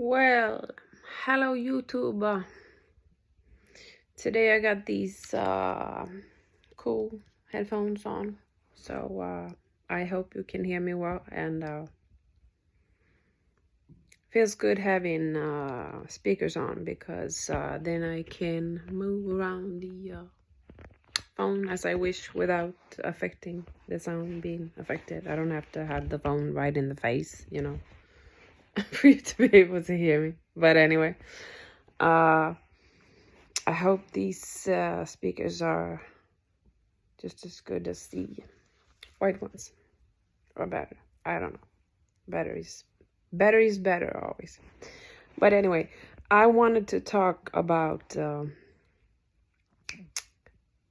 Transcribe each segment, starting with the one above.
Well, hello YouTube. Today I got these cool headphones on, so I hope you can hear me well, and feels good having speakers on because then I can move around the phone as I wish without affecting the sound being affected. I don't have to have the phone right in the face, for you to be able to hear me. But anyway, I hope these speakers are just as good as the white ones, or better. I don't know. Better is better always. But anyway, I wanted to talk about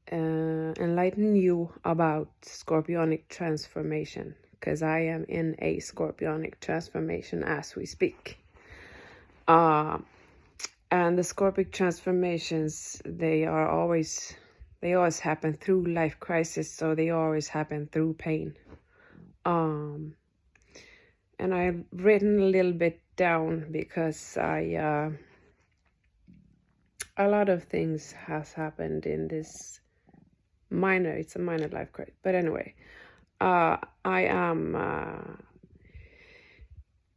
enlighten you about scorpionic transformation, because I am in a scorpionic transformation as we speak. And the scorpionic transformations, they always happen through life crisis, so they always happen through pain. And I've written a little bit down because a lot of things has happened in this it's a minor life crisis. But anyway, I am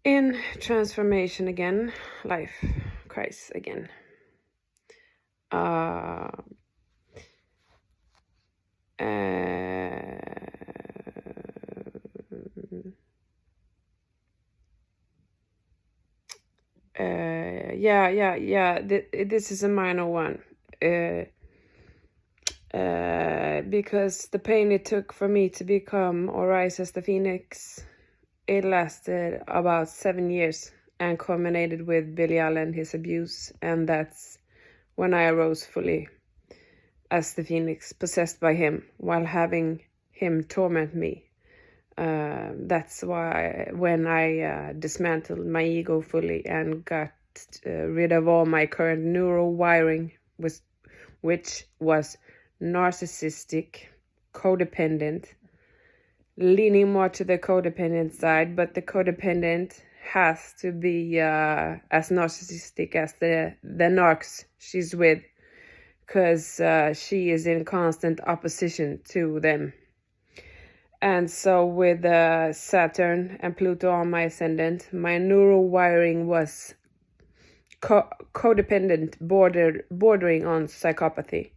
in transformation again, life crisis again. This is a minor one. Because the pain it took for me to become or rise as the phoenix, it lasted about 7 years and culminated with Billy Allen, his abuse, and that's when I arose fully as the phoenix, possessed by him, while having him torment me. That's why when I dismantled my ego fully and got rid of all my current neural wiring, which was narcissistic, codependent, leaning more to the codependent side, but the codependent has to be as narcissistic as the narcs she's with, because she is in constant opposition to them. And so with Saturn and Pluto on my ascendant, my neural wiring was codependent, bordering on psychopathy.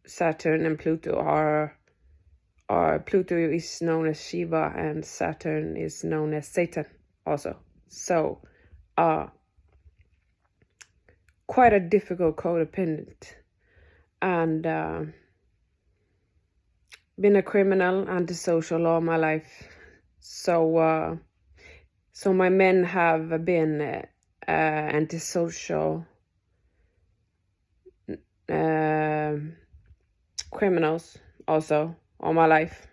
Saturn and Pluto are Pluto is known as Shiva and Saturn is known as Satan also. So quite a difficult codependent, and been a criminal, antisocial all my life. So my men have been antisocial criminals also all my life,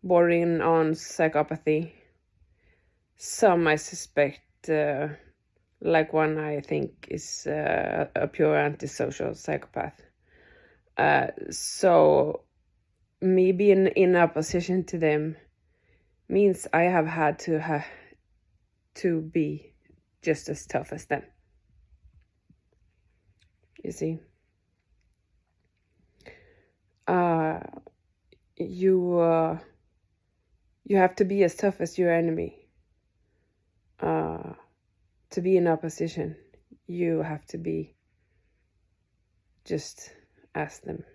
bordering on psychopathy. Some I suspect, like one I think is a pure antisocial psychopath. So me being in opposition to them means I have had to be just as tough as them. You see, you have to be as tough as your enemy. To be in opposition, you have to be just as them.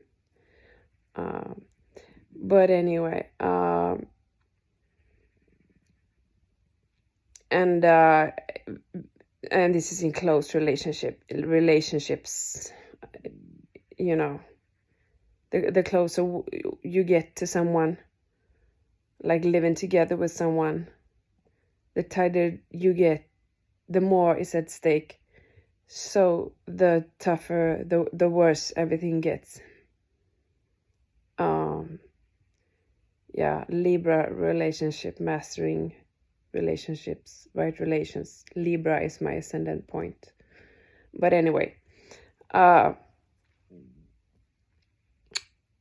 But anyway, and this is in close relationships. The closer you get to someone, like living together with someone, the tighter you get, the more is at stake. So the tougher, the worse everything gets. Libra relationship, mastering relationships, right relations. Libra is my ascendant point. But anyway,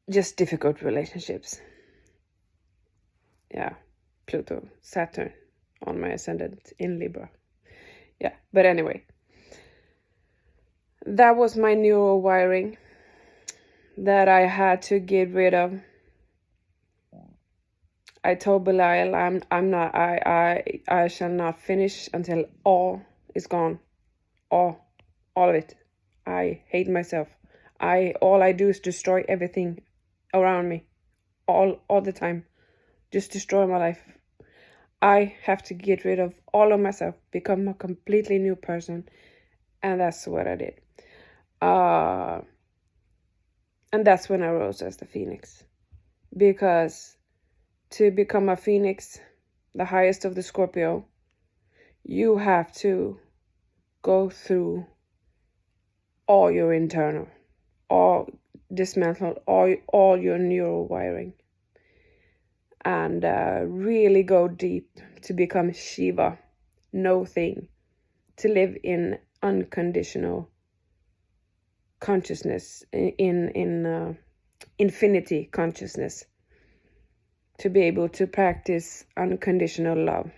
just difficult relationships. Pluto, Saturn on my ascendant in Libra. Yeah, but anyway, that was my neural wiring that I had to get rid of. I told Belial I shall not finish until all is gone. All of it. I hate myself. All I do is destroy everything around me. All the time. Just destroy my life. I have to get rid of all of myself, become a completely new person. And that's what I did. And that's when I rose as the Phoenix. Because to become a Phoenix, the highest of the Scorpio, you have to go through all your internal, dismantle all your neural wiring, and really go deep to become Shiva, no thing, to live in unconditional consciousness, in infinity consciousness, to be able to practice unconditional love,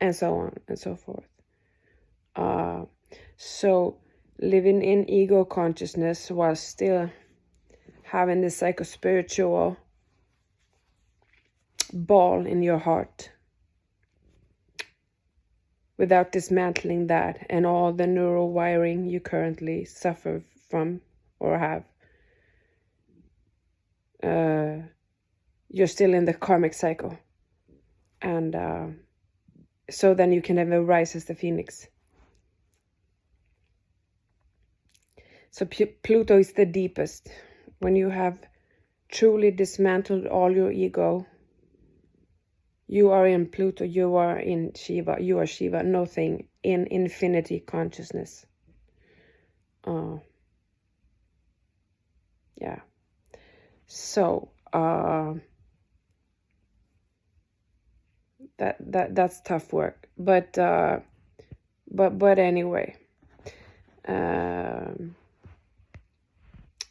and so on and so forth. So living in ego consciousness while still having the psychospiritual ball in your heart, without dismantling that and all the neural wiring you currently suffer from or have. You're still in the karmic cycle. And so then you can never rise as the Phoenix. So Pluto is the deepest. When you have truly dismantled all your ego, you are in Pluto, you are in Shiva, you are Shiva, nothing, in infinity consciousness. Yeah. So that's tough work. But anyway.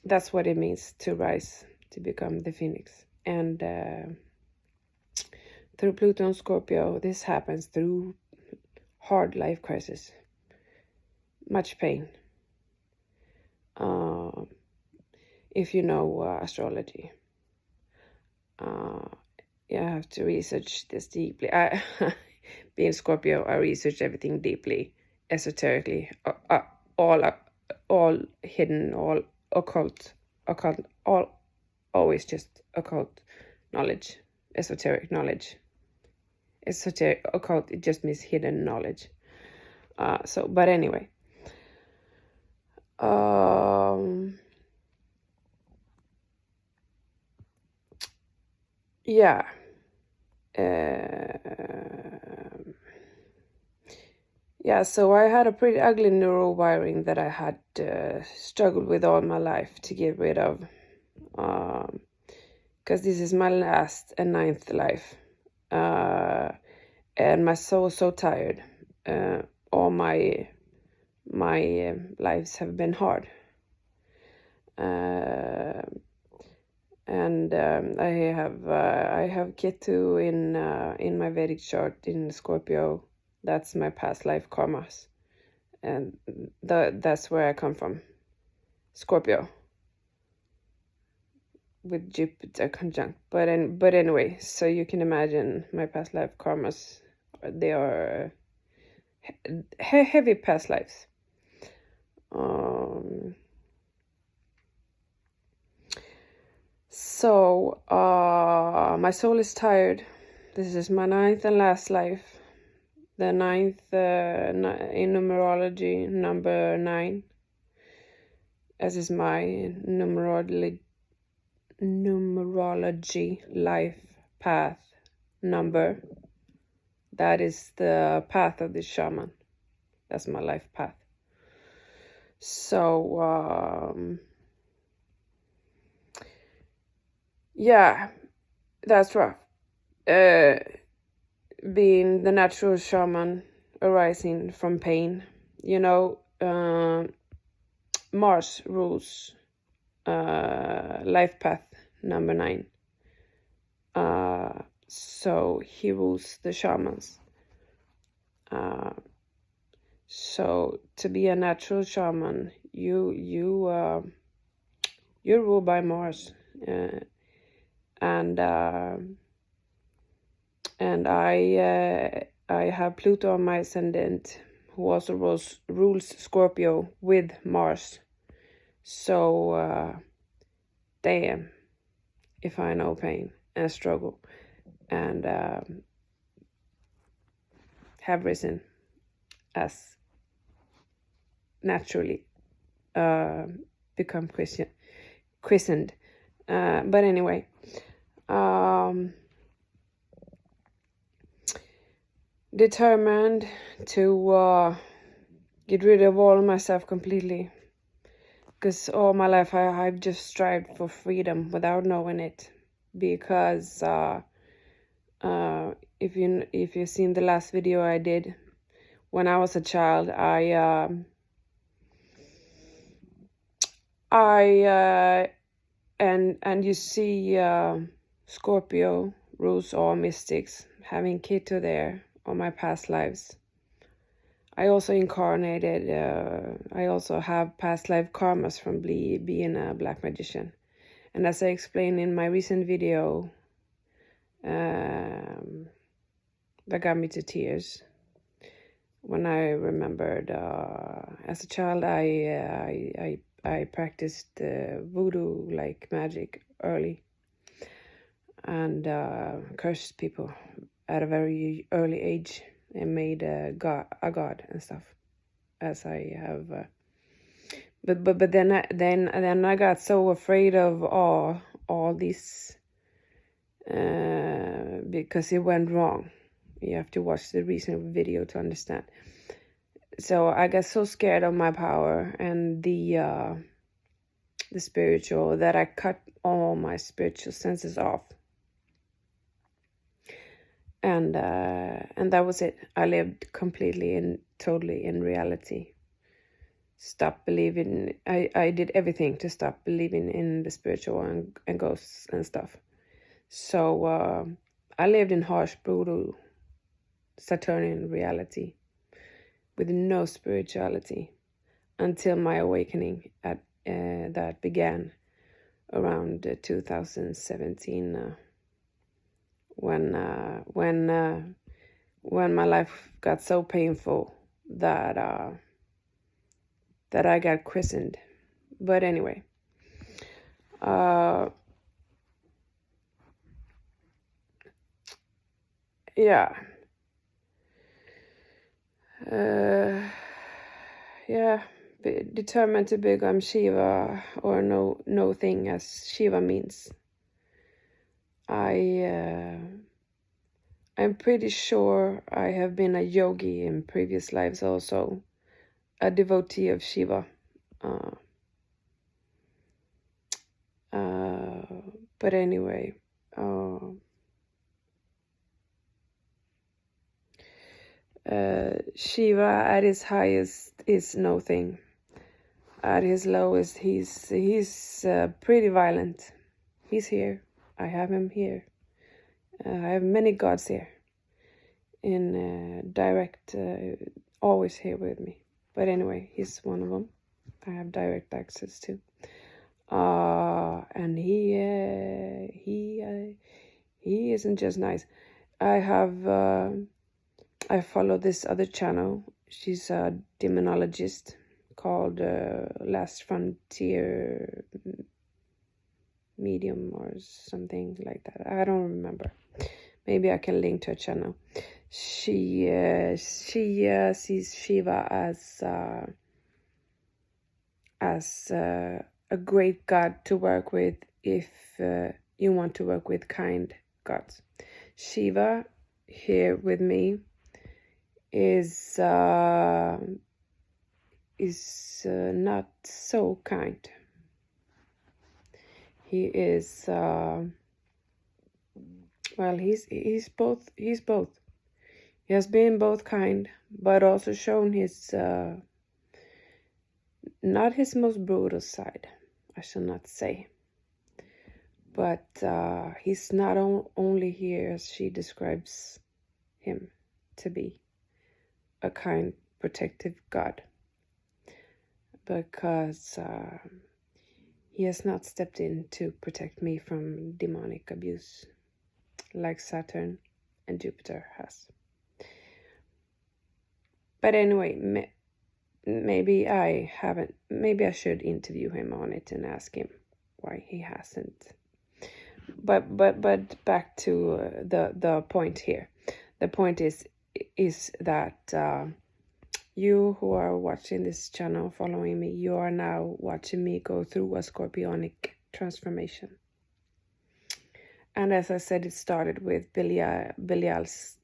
That's what it means to rise, to become the Phoenix. And through Pluto and Scorpio, this happens through hard life crisis, much pain. If you know astrology, you have to research this deeply. Being Scorpio, I research everything deeply, esoterically, all hidden, all occult, all always just occult knowledge, esoteric knowledge. Esoteric, occult, it just means hidden knowledge. But anyway. Yeah. Yeah, so I had a pretty ugly neural wiring that I had struggled with all my life to get rid of. Because this is my last and 9th life. And my soul is so tired. All my lives have been hard. And I have Ketu in my Vedic chart in Scorpio. That's my past life karmas, and that's where I come from, Scorpio, with Jupiter conjunct. But anyway, so you can imagine my past life karmas. They are heavy past lives. So my soul is tired. This is my 9th and last life. The 9th in numerology, number 9, as is my numerology life path number. That is the path of the shaman. That's my life path. So yeah, that's rough. Being the natural shaman arising from pain, Mars rules life path number 9. So he rules the shamans. So to be a natural shaman, you're ruled by Mars, and I have Pluto on my ascendant, who also rules Scorpio with Mars. So damn, if I know pain and struggle, and have risen as naturally become christened. But anyway, determined to get rid of all of myself completely, because all my life I've just strived for freedom without knowing it. Because if you've seen the last video I did when I was a child, and you see Scorpio rules all mystics, having Ketu there on my past lives. I also incarnated, I also have past life karmas from being a black magician. And as I explained in my recent video, that got me to tears when I remembered as a child I practiced voodoo like magic early, and cursed people at a very early age, and made a god and stuff, as I have. But then I got so afraid of all this because it went wrong. You have to watch the recent video to understand. So I got so scared of my power and the spiritual, that I cut all my spiritual senses off. And that was it. I lived completely and totally in reality. Stop believing. I did everything to stop believing in the spiritual and ghosts and stuff. So I lived in harsh, brutal Saturnian reality with no spirituality until my awakening that began around 2017, when my life got so painful that I got christened. But anyway, yeah. Determined to become Shiva, or no thing, as Shiva means. I'm pretty sure I have been a yogi in previous lives, also a devotee of Shiva. But anyway, Shiva at his highest is nothing. At his lowest, he's pretty violent. He's here. I have him here. I have many gods here in direct, always here with me. But anyway, he's one of them. I have direct access to. And he isn't just nice. I follow this other channel. She's a demonologist called Last Frontier Medium or something like that. I don't remember. Maybe I can link to her channel. She sees Shiva as a great god to work with if you want to work with kind gods. Shiva here with me is not so kind. He is he's both. He has been both kind, but also shown his not his most brutal side, I shall not say. But he's not only here as she describes him to be, a kind, protective God, because he has not stepped in to protect me from demonic abuse like Saturn and Jupiter has. But anyway, maybe I should interview him on it and ask him why he hasn't. But back to the point here. The point is that you who are watching this channel, following me, you are now watching me go through a scorpionic transformation. And as I said, it started with Belial's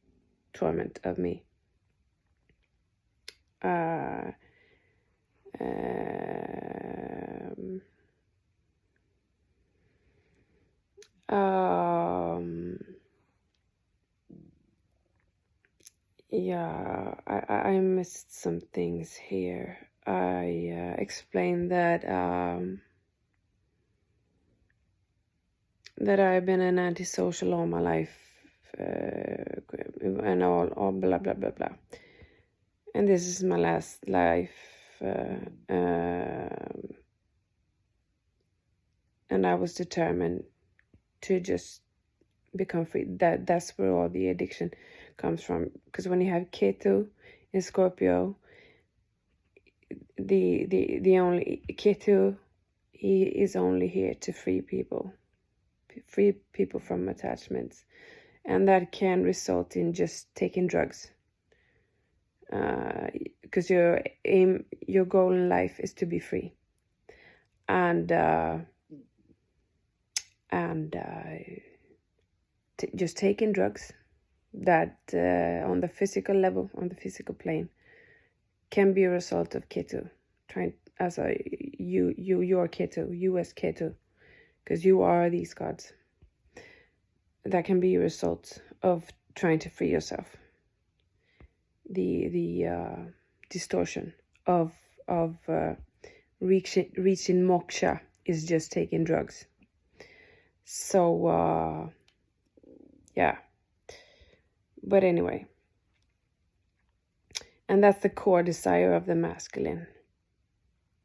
torment of me. Yeah, I missed some things here. I explained that that I've been an antisocial all my life, and all blah blah blah blah. And this is my last life, and I was determined to just become free. That's where all the addiction comes from. Because when you have Ketu in Scorpio, the only Ketu, he is only here to free people from attachments, and that can result in just taking drugs. Because your goal in life is to be free, and just taking drugs that on the physical level, on the physical plane, can be a result of Ketu. Your Ketu, you as Ketu, because you are these gods. That can be a result of trying to free yourself. The distortion of reaching moksha is just taking drugs. So yeah, but anyway, and that's the core desire of the masculine: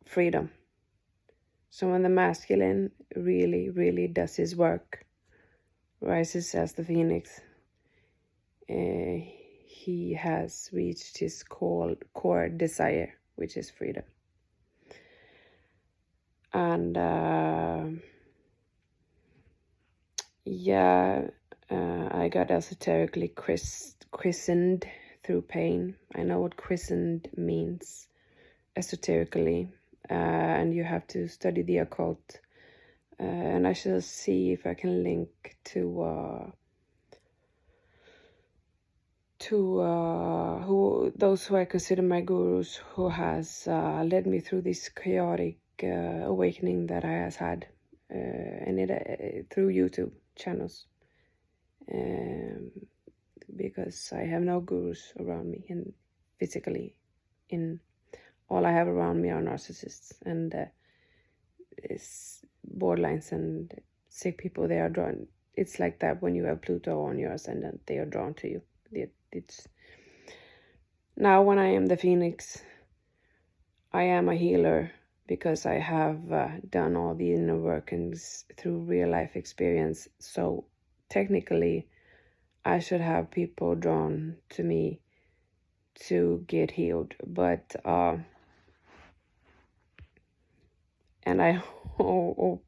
freedom. So when the masculine really does his work, rises as the phoenix, he has reached his core desire, which is freedom. And I got esoterically christened through pain. I know what christened means esoterically, and you have to study the occult. And I shall see if I can link to those who I consider my gurus, who has led me through this chaotic awakening that I has had, and it through YouTube channels, because I have no gurus around me, and physically, in all I have around me are narcissists and it's borderlines and sick people. They are drawn. It's like that when you have Pluto on your ascendant, they are drawn to you. It's now when I am the phoenix, I am a healer, because I have done all the inner workings through real life experience. So technically, I should have people drawn to me to get healed. But and I hope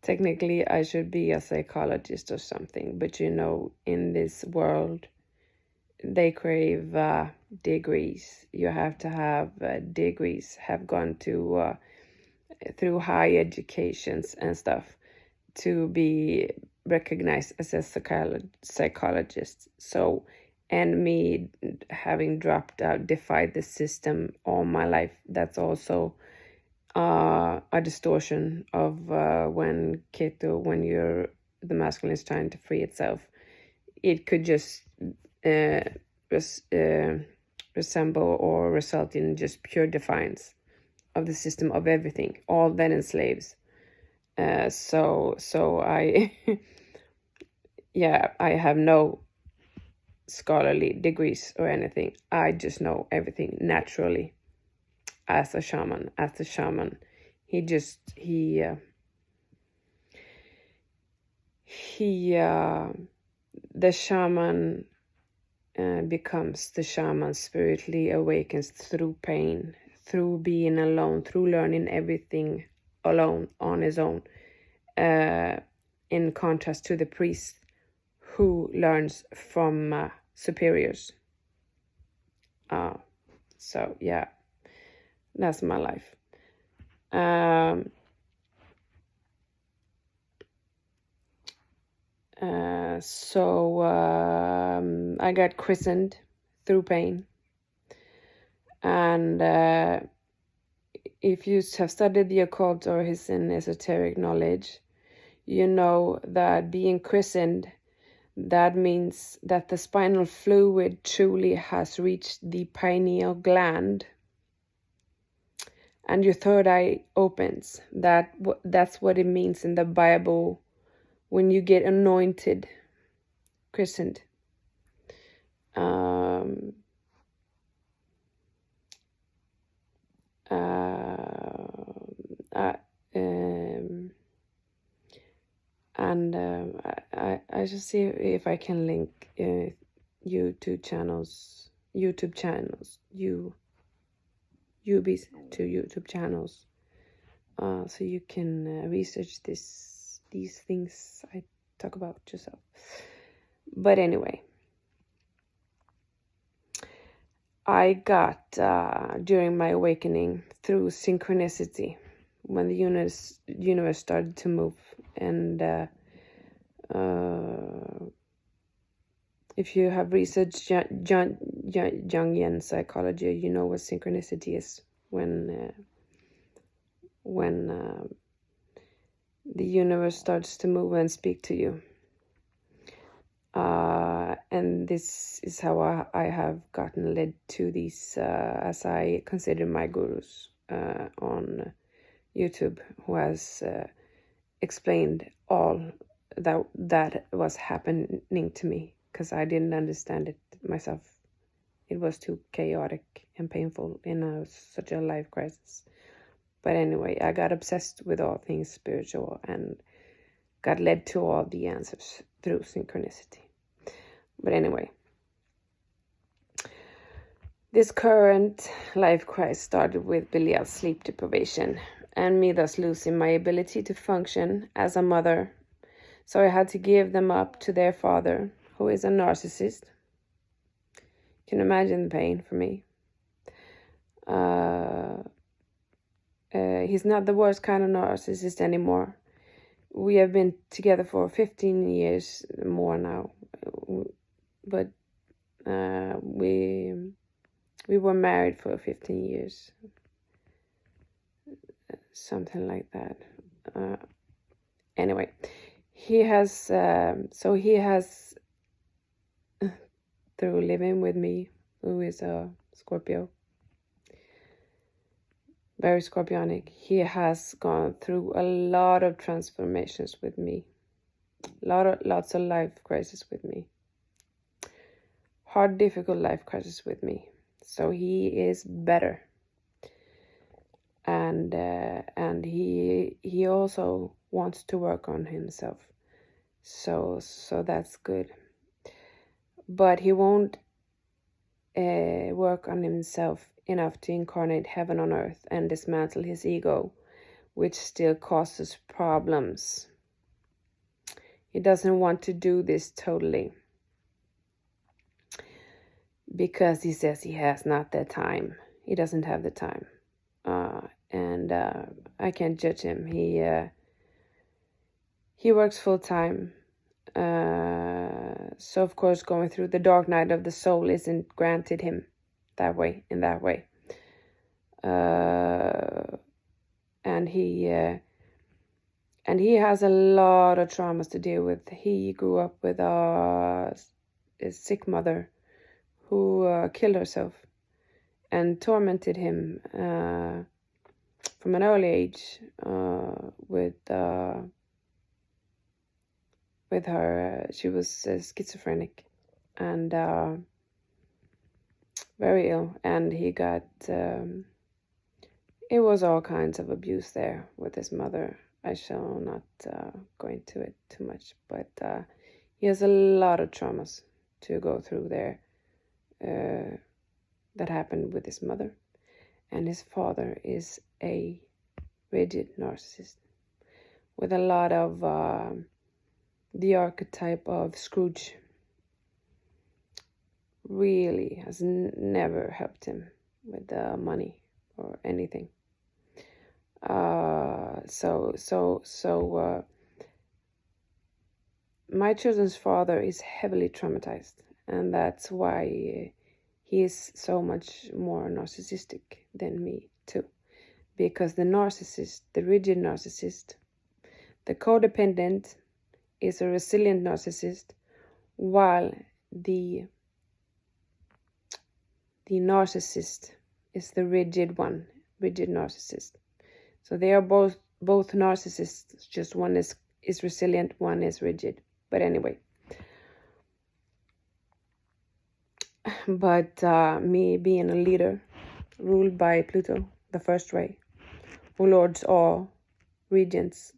technically I should be a psychologist or something. But in this world, they crave degrees. You have to have degrees, have gone to through high educations and stuff to be recognized as a psychologist. So, and me having dropped out, defied the system all my life, that's also a distortion of when Ketu, when the masculine is trying to free itself, it could just resemble or result in just pure defiance of the system, of everything, all that enslaves. So I I have no scholarly degrees or anything. I just know everything naturally as a shaman. The shaman becomes the shaman, spiritually awakens through pain, through being alone, through learning everything alone on his own, in contrast to the priest who learns from superiors. So yeah, that's my life. I got christened through pain. And if you have studied the occult or his esoteric knowledge, you know that being christened, that means that the spinal fluid truly has reached the pineal gland and your third eye opens. That's what it means in the Bible when you get anointed, christened. I should see if I can link YouTube channels, UBs to YouTube channels, so you can research these things I talk about yourself. But anyway, I got during my awakening through synchronicity, when the universe started to move, and if you have researched Jungian psychology, you know what synchronicity is, when the universe starts to move and speak to you. And this is how I have gotten led to these, as I consider my gurus on YouTube, who has explained all that was happening to me, because I didn't understand it myself. It was too chaotic and painful in such a life crisis. But anyway, I got obsessed with all things spiritual and got led to all the answers through synchronicity. But anyway, this current life crisis started with Belial's sleep deprivation and me thus losing my ability to function as a mother. So I had to give them up to their father, who is a narcissist. Can you imagine the pain for me? He's not the worst kind of narcissist anymore. We have been together for 15 years more now, but we were married for 15 years, something like that. Anyway, he has through living with me, who is a Scorpio, very scorpionic, he has gone through a lot of transformations with me, lots of life crises with me, hard, difficult life crisis with me. So he is better, and he also wants to work on himself. So that's good, but he won't work on himself enough to incarnate heaven on earth and dismantle his ego, which still causes problems. He doesn't want to do this totally, because he says he has not the time. He doesn't have the time. And I can't judge him. He works full time. So of course going through the dark night of the soul isn't granted him in that way. And he has a lot of traumas to deal with. He grew up with a sick mother who killed herself and tormented him from an early age with her. She was schizophrenic, and very ill, and he got it was all kinds of abuse there with his mother. I shall not go into it too much, but he has a lot of traumas to go through there that happened with his mother. And his father is a rigid narcissist with a lot of the archetype of Scrooge. Really has never helped him with money or anything. So my children's father is heavily traumatized, and that's why he is so much more narcissistic than me too. Because the narcissist, the rigid narcissist, the codependent is a resilient narcissist, while the narcissist is the rigid narcissist. So they are both narcissists, just one is resilient, one is rigid. But anyway. But me being a leader, ruled by Pluto, the first ray, who lords all regents,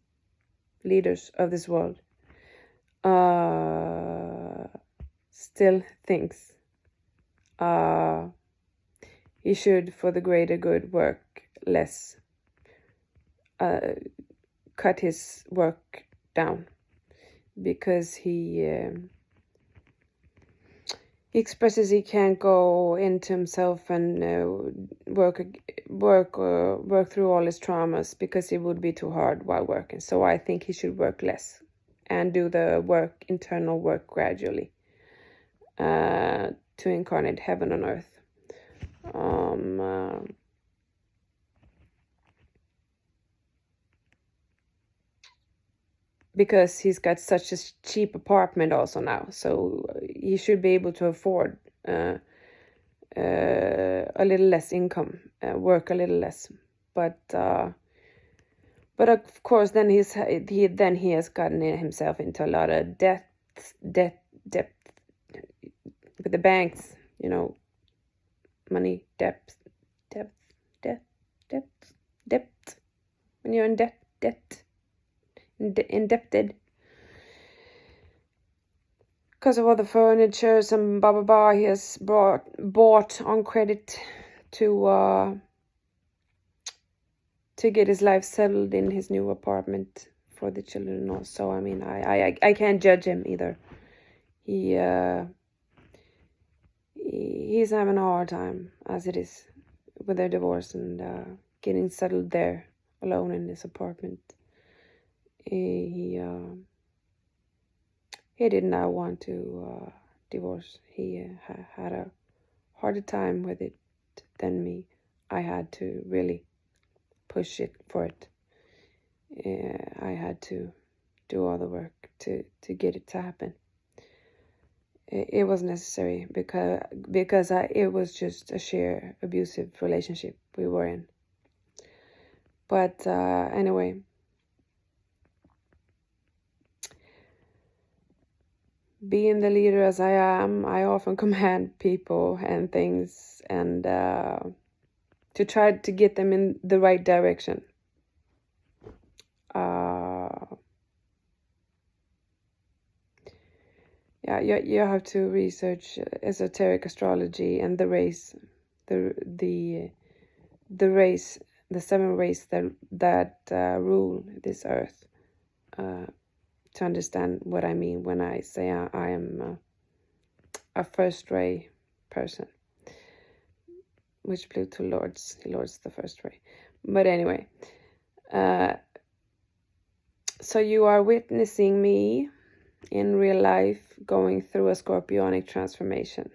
leaders of this world, still thinks he should, for the greater good, work less, cut his work down, because he expresses he can't go into himself and work through all his traumas, because it would be too hard while working. So I think he should work less and do the internal work gradually, to incarnate heaven on earth. Because he's got such a cheap apartment also now, so he should be able to afford a little less income, work a little less. But of course, then he has gotten himself into a lot of debt with the banks, money, debt. When you're in indebted because of all the furniture and blah blah blah he has bought on credit to get his life settled in his new apartment for the children also. I mean, I can't judge him either. He's having a hard time as it is with their divorce and getting settled there alone in his apartment. He did not want to divorce. He had a harder time with it than me. I had to really push it for it. I had to do all the work to get it to happen. It was necessary because it was just a sheer abusive relationship we were in. But anyway. Being the leader as I am, I often command people and things, and to try to get them in the right direction. You have to research esoteric astrology and the race, the race, the 7 races that rule this earth. To understand what I mean when I say I am a first ray person, which Pluto lords. He lords the first ray. But anyway, so you are witnessing me in real life going through a scorpionic transformation.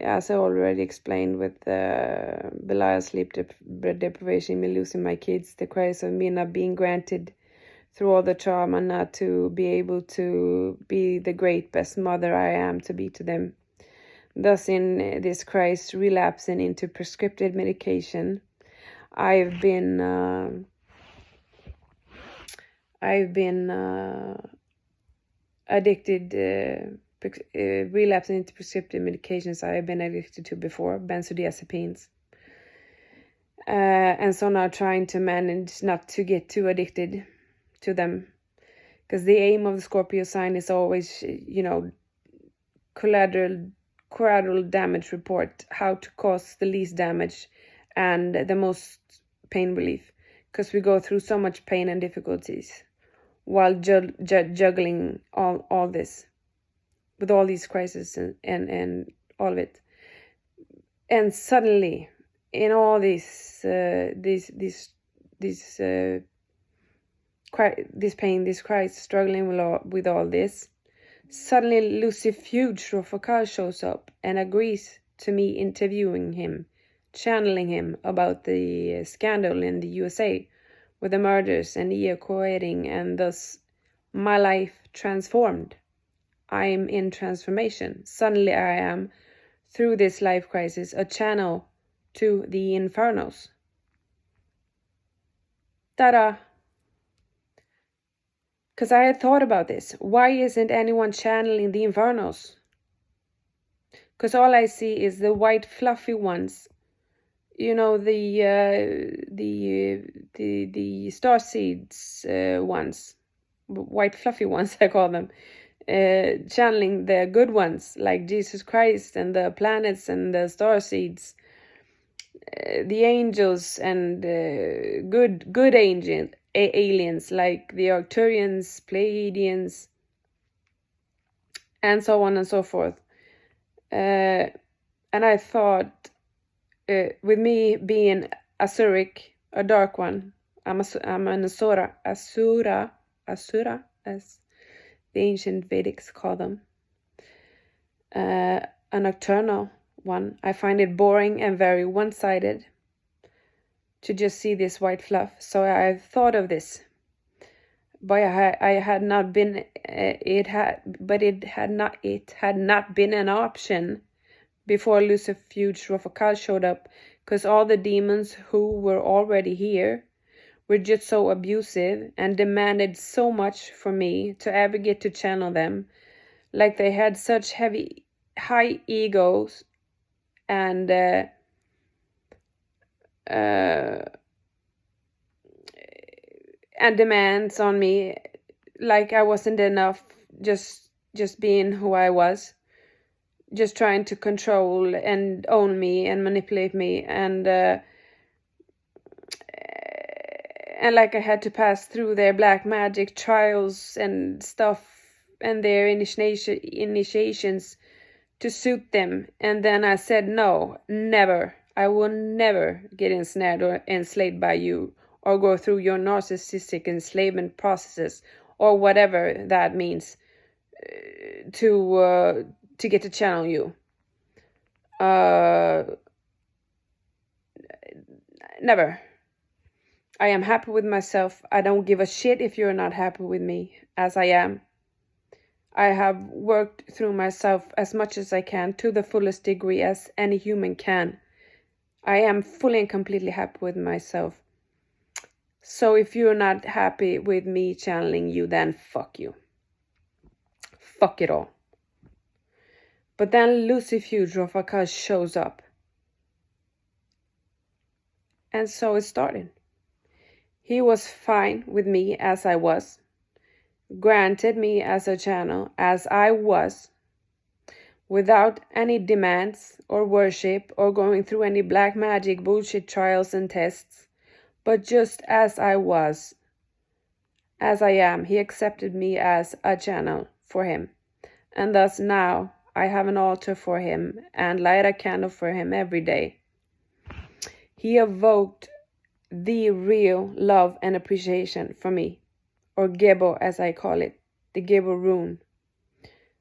As I already explained with Belial sleep deprivation, me losing my kids, the crise of me not being granted through all the trauma, not to be able to be the great best mother I am to be to them. Thus, in this crisis, relapsing into prescriptive medication, I've been I've been addicted, relapsing into prescriptive medications I've been addicted to before, benzodiazepines. And so now trying to manage not to get too addicted to them. Because the aim of the Scorpio sign is always, collateral damage report, how to cause the least damage and the most pain relief. Because we go through so much pain and difficulties while juggling all this, with all these crises and all of it. And suddenly, in all this pain, this crisis, struggling with all this, suddenly Theosophical shows up and agrees to me interviewing him, channeling him about the scandal in the USA with the murders and evacuating, and thus my life transformed. I am in transformation. Suddenly I am, through this life crisis, a channel to the infernos. Ta-da! Because I had thought about this. Why isn't anyone channeling the infernos? Because all I see is the white fluffy ones. The star seeds ones. White fluffy ones, I call them. Channeling the good ones, like Jesus Christ and the planets and the star seeds. The angels and good aliens like the Arcturians, Pleiadians, and so on and so forth. And I thought, with me being Asuric, a dark one, I'm an Asura, as the ancient Vedics call them, a nocturnal one. I find it boring and very one-sided to just see this white fluff. So I thought of this, but it had not been an option before Theosophical showed up, because all the demons who were already here were just so abusive and demanded so much from me to ever get to channel them. Like they had such high egos and demands on me, like I wasn't enough just being who I was, just trying to control and own me and manipulate me, and like I had to pass through their black magic trials and stuff and their initiations to suit them. And then I said, no, never. I will never get ensnared or enslaved by you, or go through your narcissistic enslavement processes, or whatever that means, to get to channel you. Never. I am happy with myself. I don't give a shit if you're not happy with me, as I am. I have worked through myself as much as I can, to the fullest degree as any human can. I am fully and completely happy with myself. So if you're not happy with me channeling you, then fuck you. Fuck it all. But then Theosophical shows up. And so it started. He was fine with me as I was, granted me as a channel as I was, without any demands or worship or going through any black magic bullshit trials and tests, but just as I was, as I am. He accepted me as a channel for him, and thus now I have an altar for him and light a candle for him every day. He evoked the real love and appreciation for me, or Gebo as I call it, the Gebo rune.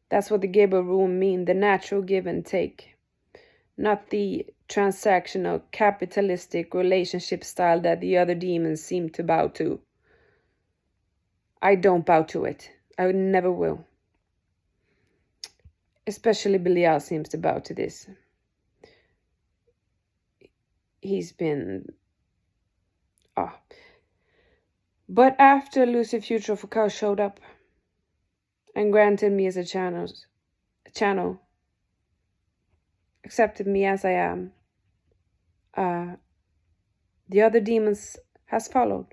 That's what the Gebo rune means, the natural give and take, not the transactional capitalistic relationship style that the other demons seem to bow to. I don't bow to it. I never will. Especially Belial seems to bow to this. He's been But after Theosophical showed up and granted me as a channel, accepted me as I am, the other demons has followed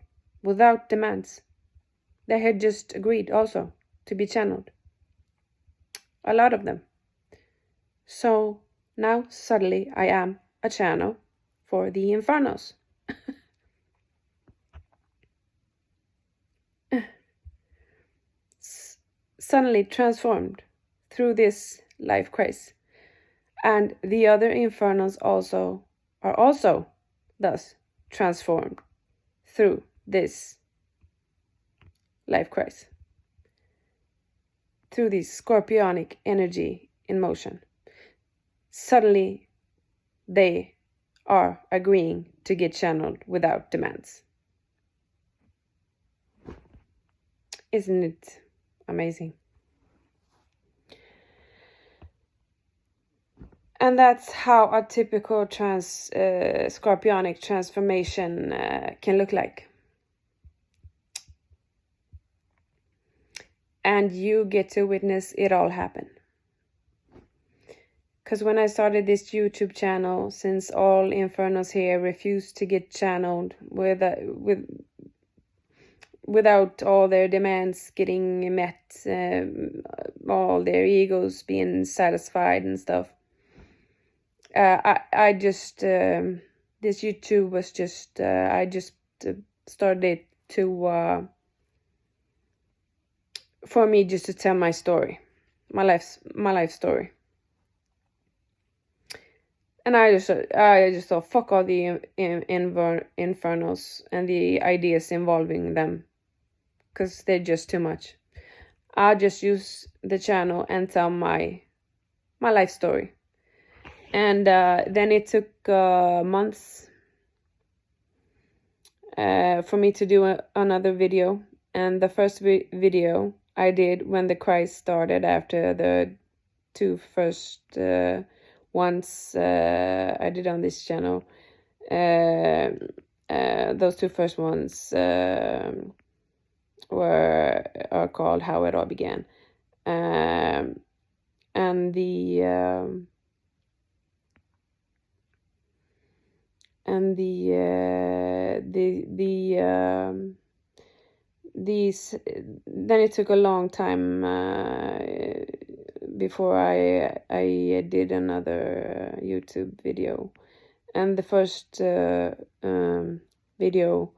without demands. They had just agreed also to be channeled. A lot of them. So now suddenly I am a channel for the Infernos. Suddenly transformed through this life crisis. And the other Infernos are also thus transformed through this life crisis. Through this scorpionic energy in motion. Suddenly they are agreeing to get channeled without demands. Isn't it amazing? And that's how a typical scorpionic transformation can look like. And you get to witness it all happen. Because when I started this YouTube channel, since all Infernos here refused to get channeled without all their demands getting met, all their egos being satisfied and stuff, I just this YouTube was just I just started to for me just to tell my story, my life story. And I just thought, fuck all the Infernos and the ideas involving them, because they're just too much. I'll just use the channel and tell my life story. And then it took months for me to do another video. And the first video I did when the crise started, after the two first ones I did on this channel. Those two first ones are called How It All Began. And then it took a long time before I did another YouTube video. And the first video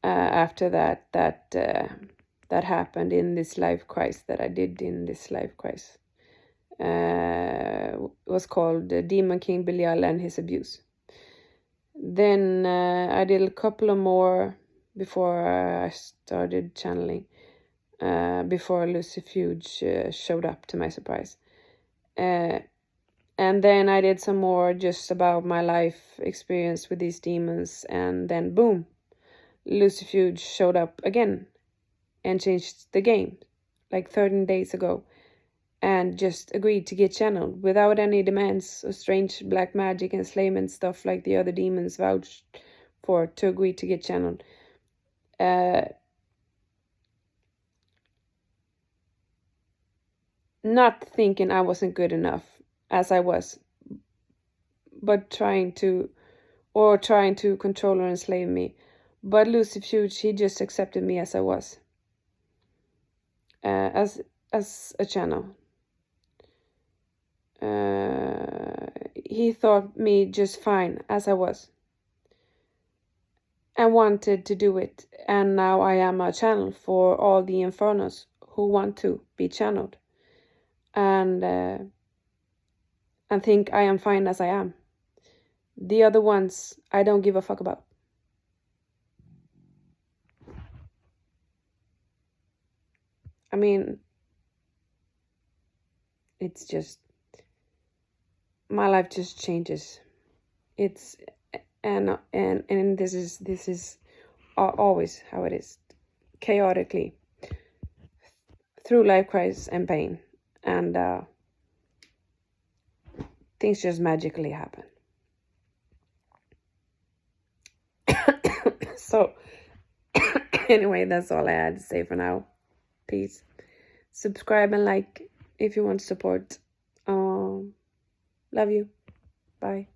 after that happened in this life crisis, that I did in this life crisis, was called Demon King Belial and His Abuse. Then I did a couple of more before I started channeling, before Lucifuge showed up, to my surprise. And then I did some more just about my life experience with these demons, and then boom, Lucifuge showed up again and changed the game like 13 days ago, and just agreed to get channeled without any demands or strange black magic enslavement stuff like the other demons vouched for, to agree to get channeled. Not thinking I wasn't good enough as I was, but trying to control or enslave me. But Lucifuge, he just accepted me as I was, as a channel. He thought me just fine as I was, and wanted to do it. And now I am a channel for all the Infernos who want to be channeled, and think I am fine as I am. The other ones I don't give a fuck about. I mean, it's just, my life just changes. It's and this is always how it is, chaotically, through life crisis and pain, and things just magically happen. So Anyway, that's all I had to say for now. Peace. Subscribe and like if you want support. Love you. Bye.